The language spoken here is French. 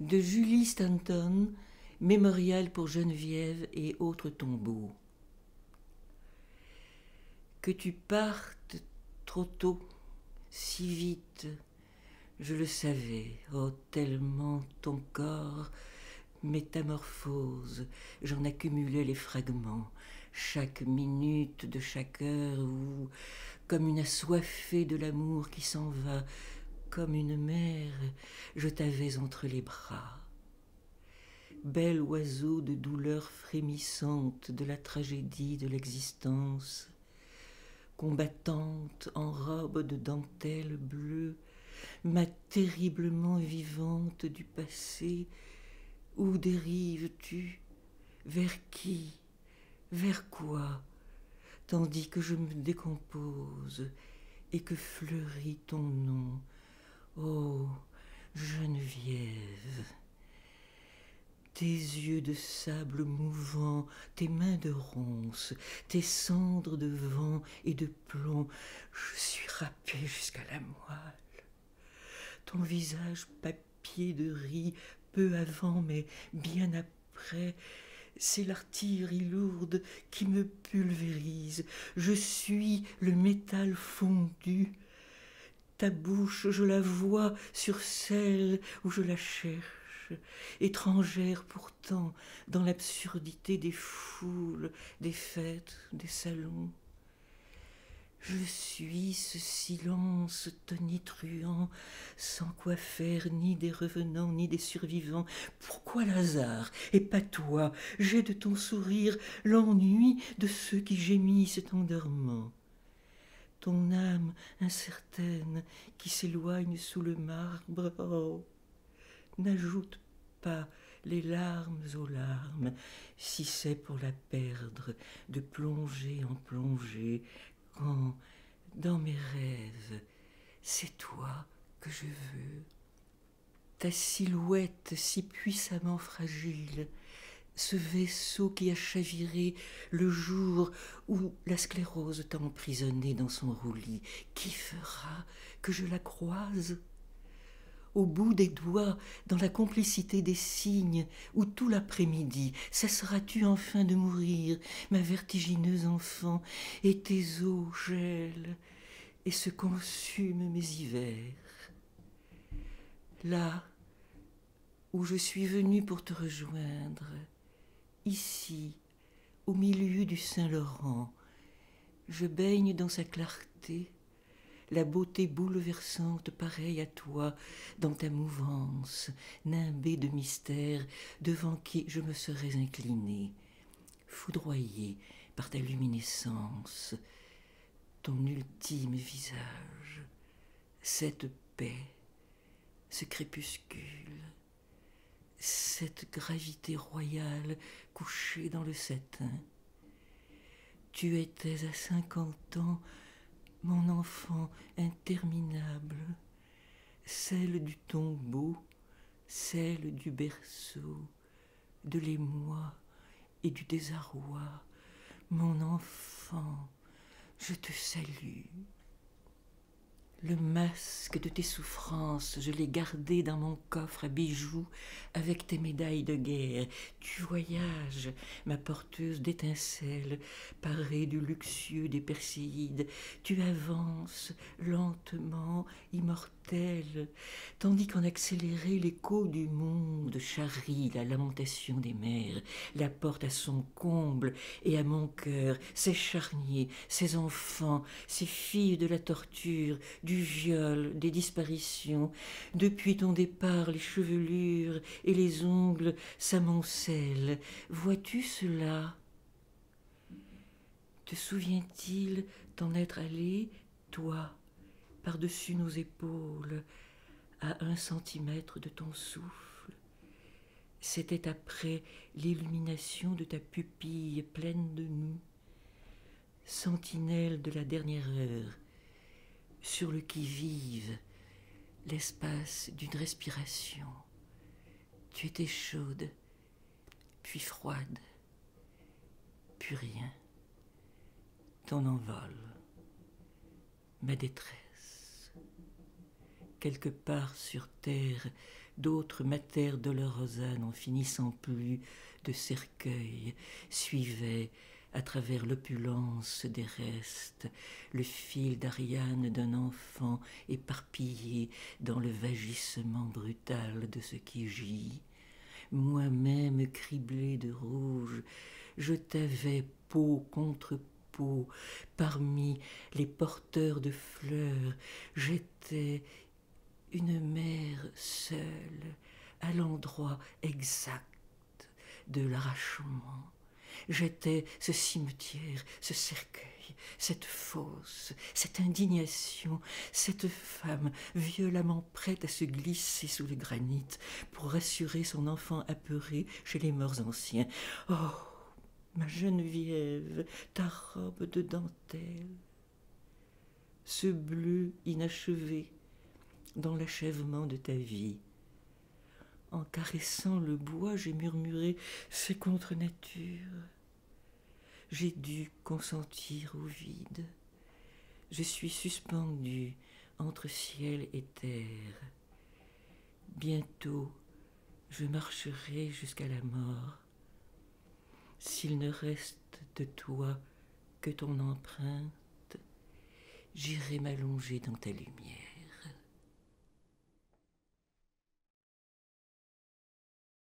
de Julie Stanton, mémorial pour Geneviève et autres tombeaux. Que tu partes trop tôt, si vite, je le savais, oh tellement ton corps, métamorphose, j'en accumulais les fragments, chaque minute de chaque heure où, comme une assoiffée de l'amour qui s'en va, comme une mère, je t'avais entre les bras. Bel oiseau de douleur frémissante de la tragédie de l'existence, combattante en robe de dentelle bleue, ma terriblement vivante du passé, où dérives-tu? Vers qui? Vers quoi? Tandis que je me décompose et que fleurit ton nom. Oh, Geneviève! Tes yeux de sable mouvant, tes mains de ronce, tes cendres de vent et de plomb, je suis râpée jusqu'à la moelle. Ton visage papier de riz, peu avant mais bien après, c'est l'artillerie lourde qui me pulvérise. Je suis le métal fondu. Ta bouche, je la vois sur celle où je la cherche, étrangère pourtant dans l'absurdité des foules, des fêtes, des salons. Je suis ce silence tonitruant, sans quoi faire ni des revenants ni des survivants. Pourquoi Lazare et pas toi? J'ai de ton sourire l'ennui de ceux qui gémissent en dormant. Ton âme incertaine qui s'éloigne sous le marbre, oh, n'ajoute pas les larmes aux larmes, si c'est pour la perdre, de plongée en plongée, quand, dans mes rêves, c'est toi que je veux. Ta silhouette si puissamment fragile, ce vaisseau qui a chaviré le jour où la sclérose t'a emprisonné dans son roulis, qui fera que je la croise? Au bout des doigts, dans la complicité des signes, où tout l'après-midi cesseras-tu enfin de mourir, ma vertigineuse enfant, et tes os gèlent et se consument mes hivers. Là où je suis venue pour te rejoindre, ici, au milieu du Saint-Laurent, je baigne dans sa clarté, la beauté bouleversante pareille à toi dans ta mouvance, nimbée de mystère, devant qui je me serais inclinée, foudroyée par ta luminescence, ton ultime visage, cette paix, ce crépuscule, cette gravité royale couchée dans le satin. Tu étais à 50 ans mon enfant interminable, celle du tombeau, celle du berceau, de l'émoi et du désarroi. Mon enfant, je te salue. Le masque de tes souffrances, je l'ai gardé dans mon coffre à bijoux avec tes médailles de guerre. Tu voyages, ma porteuse d'étincelles, parée du luxueux des Perséides. Tu avances lentement, immortelle, tandis qu'en accéléré l'écho du monde charrie la lamentation des mers, la porte à son comble et à mon cœur, ses charniers, ses enfants, ces filles de la torture, du viol, des disparitions. Depuis ton départ, les chevelures et les ongles s'amoncellent. Vois-tu cela? Te souvient-il t'en être allé, toi, par-dessus nos épaules, à 1 centimètre de ton souffle? C'était après l'illumination de ta pupille pleine de nous, sentinelle de la dernière heure, sur le qui-vive, l'espace d'une respiration. Tu étais chaude, puis froide, puis rien. Ton envol, ma détresse. Quelque part sur terre, D'autres Mater Dolorosa n'en finissant plus de cercueil suivaient à travers l'opulence des restes le fil d'Ariane d'un enfant éparpillé dans le vagissement brutal de ce qui gît. Moi-même criblé de rouge, je t'avais peau contre peau parmi les porteurs de fleurs. J'étais une mère seule à l'endroit exact de l'arrachement. J'étais ce cimetière, ce cercueil, cette fosse, cette indignation, cette femme violemment prête à se glisser sous le granit pour rassurer son enfant apeuré chez les morts anciens. Oh, ma Geneviève, ta robe de dentelle, ce bleu inachevé dans l'achèvement de ta vie. En caressant le bois, j'ai murmuré « c'est contre nature ». J'ai dû consentir au vide. Je suis suspendue entre ciel et terre. Bientôt, je marcherai jusqu'à la mort. S'il ne reste de toi que ton empreinte, j'irai m'allonger dans ta lumière.